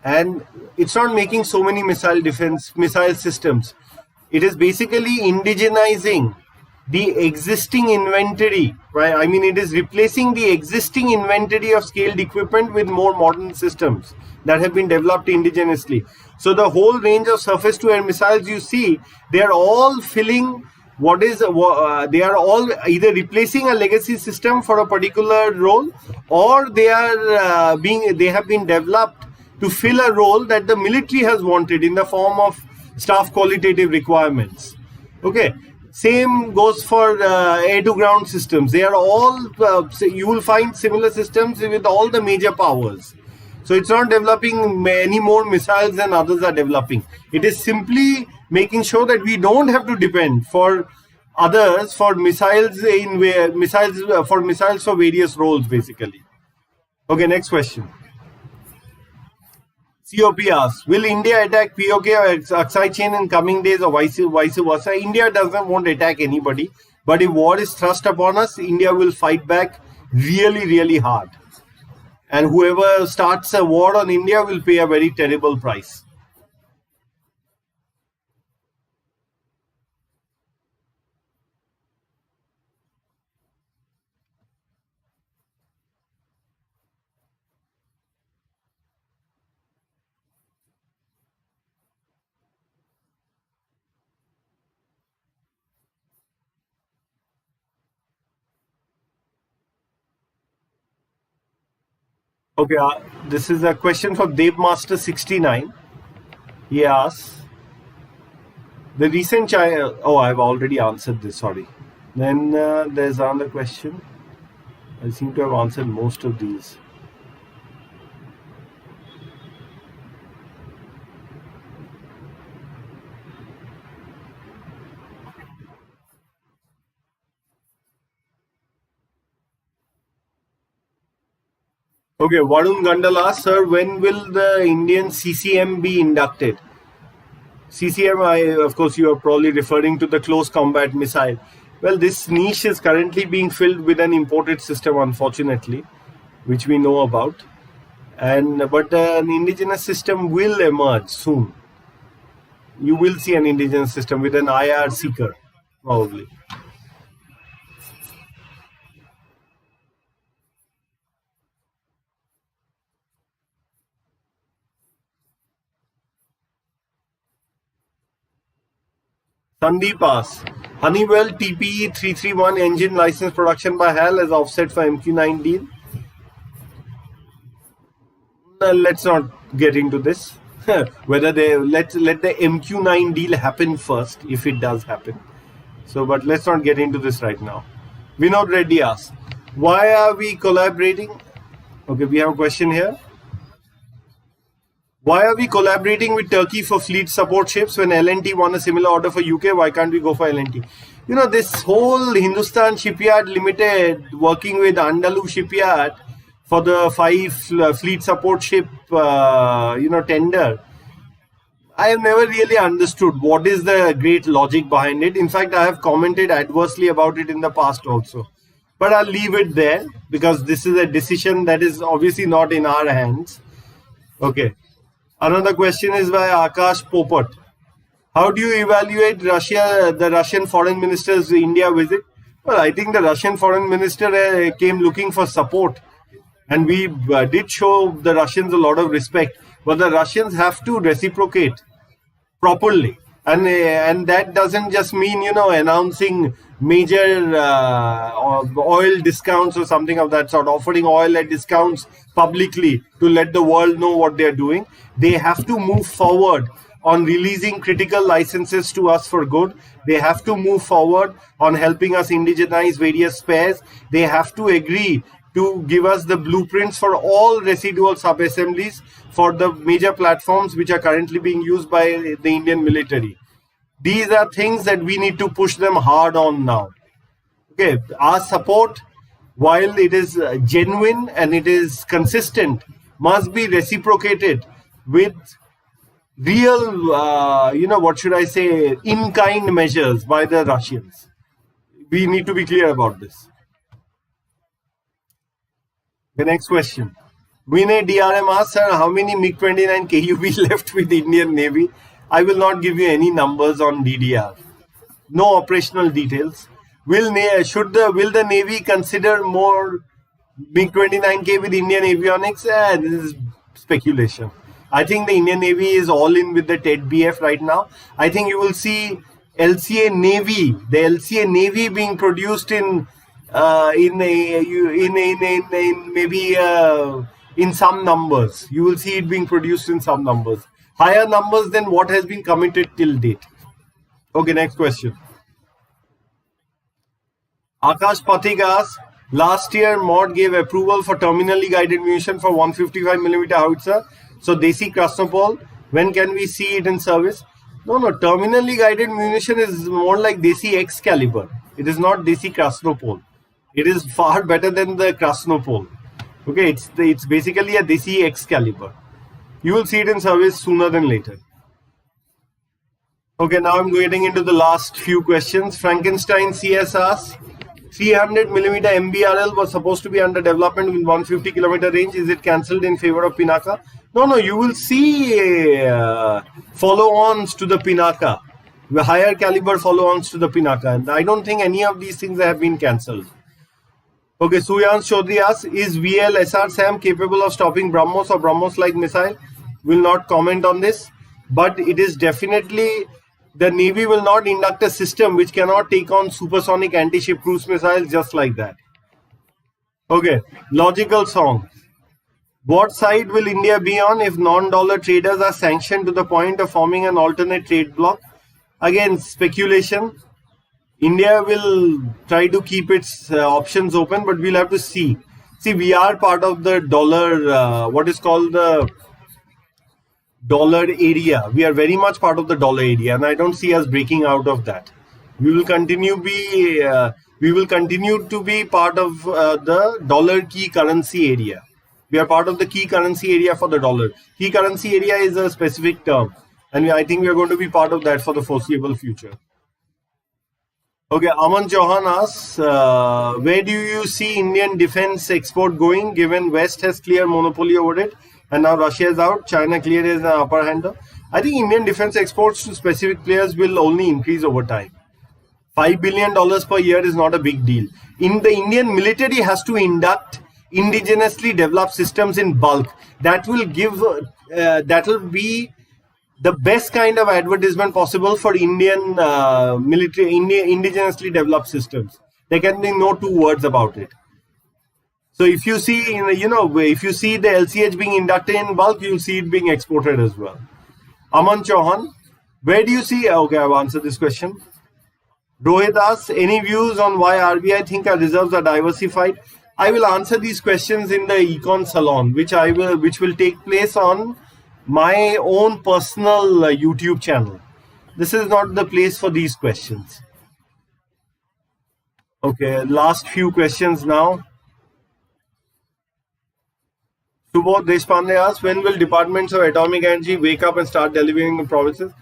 And it's not making so many missile systems. It is basically indigenizing the existing inventory, right? I mean, it is replacing the existing inventory of scaled equipment with more modern systems that have been developed indigenously. So the whole range of surface-to-air missiles you see, they are all filling they are all either replacing a legacy system for a particular role, or they have been developed to fill a role that the military has wanted in the form of staff qualitative requirements. Okay. Same goes for air-to-ground systems. They are all, you will find similar systems with all the major powers. So it's not developing many more missiles than others are developing. It is simply making sure that we don't have to depend for others for missiles for various roles, basically. Okay, next question. COP asks, will India attack POK or Aksai chain in coming days or vice versa? India won't attack anybody, but if war is thrust upon us, India will fight back really, really hard. And whoever starts a war on India will pay a very terrible price. Okay, this is a question from Devmaster69. He asks, the recent China... Oh, I've already answered this, sorry. Then there's another question. I seem to have answered most of these. Okay, Varun Gandala, sir, when will the Indian CCM be inducted? CCM, of course, you are probably referring to the close combat missile. Well, this niche is currently being filled with an imported system, unfortunately, which we know about. But an indigenous system will emerge soon. you will see an indigenous system with an IR seeker, probably. Sandeep asks, Honeywell TPE 331 engine license production by HAL as offset for MQ9 deal. Let's not get into this. Whether they let the MQ9 deal happen first, if it does happen. So, but let's not get into this right now. Vinod Reddy asks, why are we collaborating? Okay, we have a question here. Why are we collaborating with Turkey for fleet support ships when L&T won a similar order for UK? Why can't we go for L&T? You know, this whole Hindustan Shipyard Limited working with Andalu Shipyard for the 5 fleet support ship, tender. I have never really understood what is the great logic behind it. In fact, I have commented adversely about it in the past also. But I'll leave it there because this is a decision that is obviously not in our hands. Okay. Another question is by Akash Popat. How do you evaluate the Russian foreign minister's India visit? Well, I think the Russian foreign minister came looking for support. And we did show the Russians a lot of respect. But the Russians have to reciprocate properly. And that doesn't just mean, announcing major oil discounts or something of that sort, offering oil at discounts publicly to let the world know what they're doing. They have to move forward on releasing critical licenses to us for good. They have to move forward on helping us indigenize various spares. They have to agree to give us the blueprints for all residual sub-assemblies for the major platforms which are currently being used by the Indian military. These are things that we need to push them hard on now. Okay, our support, while it is genuine and it is consistent, must be reciprocated with real, in-kind measures by the Russians. We need to be clear about this. The next question. Vinay DRM asks, sir, how many MiG-29 KUB left with the Indian Navy? I will not give you any numbers on DDR. No operational details. Will the Navy consider more MiG-29K with Indian avionics? This is speculation. I think the Indian Navy is all in with the TED-BF right now. I think you will see LCA Navy being produced in some numbers. You will see it being produced in some numbers. Higher numbers than what has been committed till date. Okay, next question. Akash Pathik asks, last year MOD gave approval for terminally guided munition for 155mm howitzer. So Desi Krasnopol, when can we see it in service? No, terminally guided munition is more like Desi Excalibur. It is not Desi Krasnopol. It is far better than the Krasnopol. Okay, it's basically a Desi Excalibur. You will see it in service sooner than later. Okay, now I'm getting into the last few questions. Frankenstein CS asks, 300mm MBRL was supposed to be under development with 150km range. Is it cancelled in favor of Pinaka? No, you will see follow-ons to the Pinaka. The higher caliber follow-ons to the Pinaka. And I don't think any of these things have been cancelled. Okay, Suyans Chaudhary asks, is VLSR SAM capable of stopping Brahmos or Brahmos-like missile? Will not comment on this. But it is definitely, the Navy will not induct a system which cannot take on supersonic anti-ship cruise missiles just like that. Okay, logical song. What side will India be on if non-dollar traders are sanctioned to the point of forming an alternate trade bloc? Again, speculation. India will try to keep its options open, but we'll have to see. See, we are part of the dollar, what is called the dollar area. We are very much part of the dollar area, and I don't see us breaking out of that. We will continue to be part of the dollar key currency area. We are part of the key currency area for the dollar. Key currency area is a specific term, and I think we are going to be part of that for the foreseeable future. Okay, Aman Chauhan asks, where do you see Indian defense export going given West has clear monopoly over it and now Russia is out, China clearly is an upper hander? I think Indian defense exports to specific players will only increase over time. $5 billion per year is not a big deal. The Indian military has to induct indigenously developed systems in bulk. That will be the best kind of advertisement possible for Indian military, indigenously developed systems. There can be no two words about it. So if you see, if you see the LCH being inducted in bulk, you'll see it being exported as well. Aman Chauhan, where do you see? Okay, I've answered this question. Rohit asks, any views on why RBI think our reserves are diversified? I will answer these questions in the Econ Salon, which will take place on my own personal YouTube channel. This is not the place for these questions. Okay, last few questions now. Subodh Deshpande asks, when will departments of atomic energy wake up and start delivering the promises?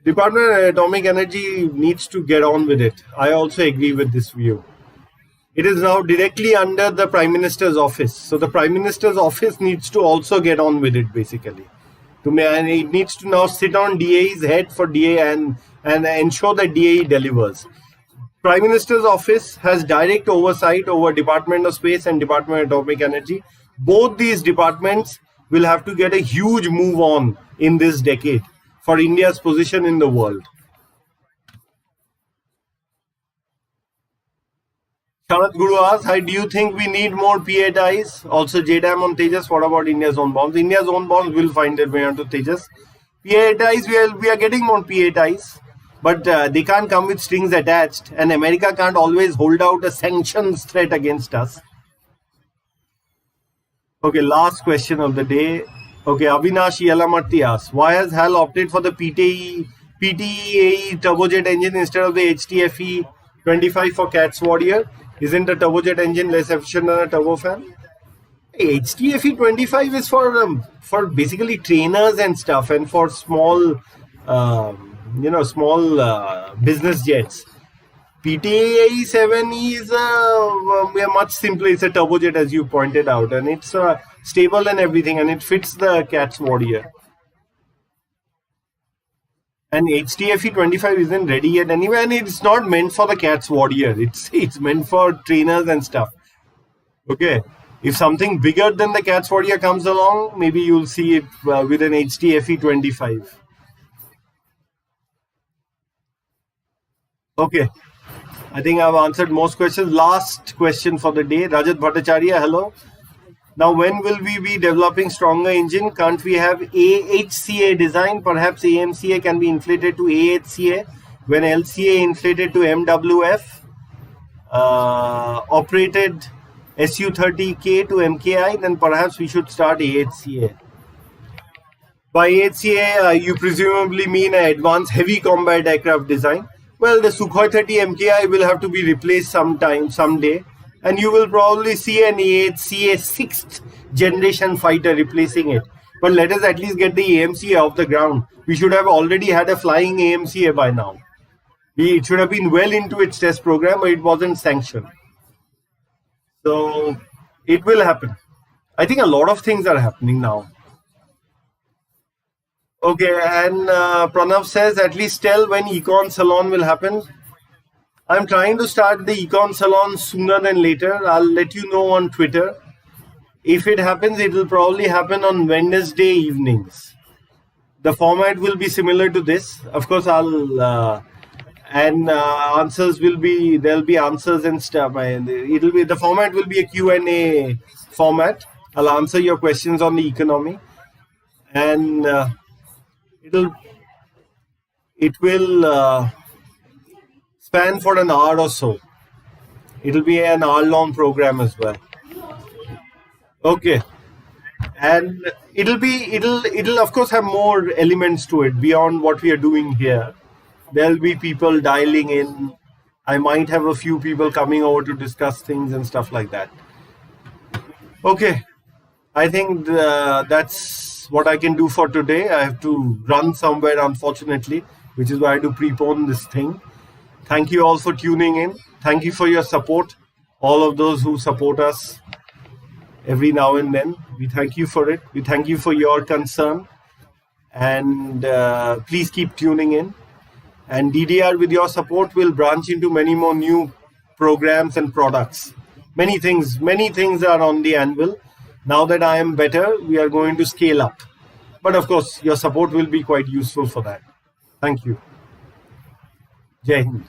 Department of Atomic Energy needs to get on with it. I also agree with this view. It is now directly under the Prime Minister's office. So the Prime Minister's office needs to also get on with it, basically. And it needs to now sit on DAE's head for DA and ensure that DAE delivers. Prime Minister's office has direct oversight over Department of Space and Department of Atomic Energy. Both these departments will have to get a huge move on in this decade for India's position in the world. Sharat Guru asks, do you think we need more P8 ties? Also JDAM on Tejas, what about India's own bombs? India's own bombs will find their way onto Tejas. P8 ties, we are getting more P8 ties, but they can't come with strings attached, and America can't always hold out a sanctions threat against us. Okay, last question of the day. Okay, Avinash Yalamarti asks, why has HAL opted for the PTAE turbojet engine instead of the HTFE 25 for CATS Warrior? Isn't the turbojet engine less efficient than a turbofan? HTFE 25 is for basically trainers and stuff, and for small business jets. PTAE 7E is much simpler. It's a turbojet, as you pointed out, and it's stable and everything, and it fits the CATS Warrior. And HTFE 25 isn't ready yet anyway, and it's not meant for the CATS Warrior. It's meant for trainers and stuff. Okay, if something bigger than the CATS Warrior comes along, maybe you'll see it with an HTFE 25. Okay. I think I've answered most questions. Last question for the day. Rajat Bhattacharya, hello. Now, when will we be developing stronger engine? Can't we have AHCA design? Perhaps AMCA can be inflated to AHCA when LCA inflated to MWF. Operated Su-30K to MKI, then perhaps we should start AHCA. By AHCA, you presumably mean an advanced heavy combat aircraft design. Well, the Sukhoi 30 MKI will have to be replaced someday, and you will probably see an AHCA 6th generation fighter replacing it. But let us at least get the AMCA off the ground. We should have already had a flying AMCA by now. It should have been well into its test program, but it wasn't sanctioned. So it will happen. I think a lot of things are happening now. Okay, and Pranav says, at least tell when Econ Salon will happen. I'm trying to start the Econ Salon sooner than later. I'll let you know on Twitter. If it happens, it will probably happen on Wednesday evenings. The format will be similar to this. Of course, answers will be, there'll be answers and stuff. The format will be a Q&A format. I'll answer your questions on the economy. And it will span for an hour or so. It'll be an hour-long program as well. Okay, and it'll of course have more elements to it beyond what we are doing here. There'll be people dialing in. I might have a few people coming over to discuss things and stuff like that. Okay, I think that's what I can do for today. I have to run somewhere, unfortunately, which is why I had to prepone this thing. Thank you all for tuning in. Thank you for your support. All of those who support us every now and then. We thank you for it. We thank you for your concern. and please keep tuning in. And DDR, with your support, will branch into many more new programs and products. Many things are on the anvil. Now that I am better, we are going to scale up. But of course, your support will be quite useful for that. Thank you. Jai Hind.